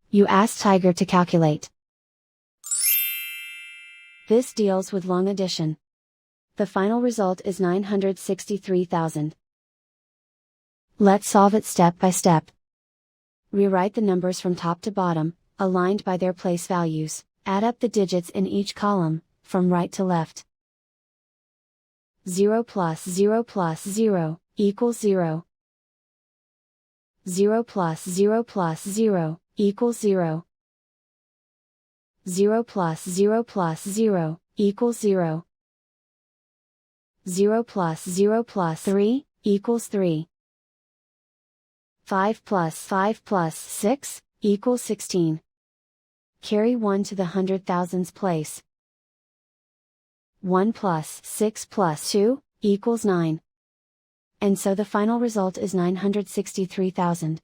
You ask Tiger to calculate. This deals with long addition. The final result is 963,000. Let's solve it step by step. Rewrite the numbers from top to bottom, aligned by their place values. Add up the digits in each column, from right to left. 0 plus 0 plus 0, equals 0. 0 plus 0 plus 0, equals 0. 0 plus 0 plus 0, equals 0. 0 plus 0 plus 3, equals 3. 5 plus 5 plus 6, equals 16. Carry 1 to the hundred thousands place. 1 plus 6 plus 2, equals 9. And so the final result is 963,000.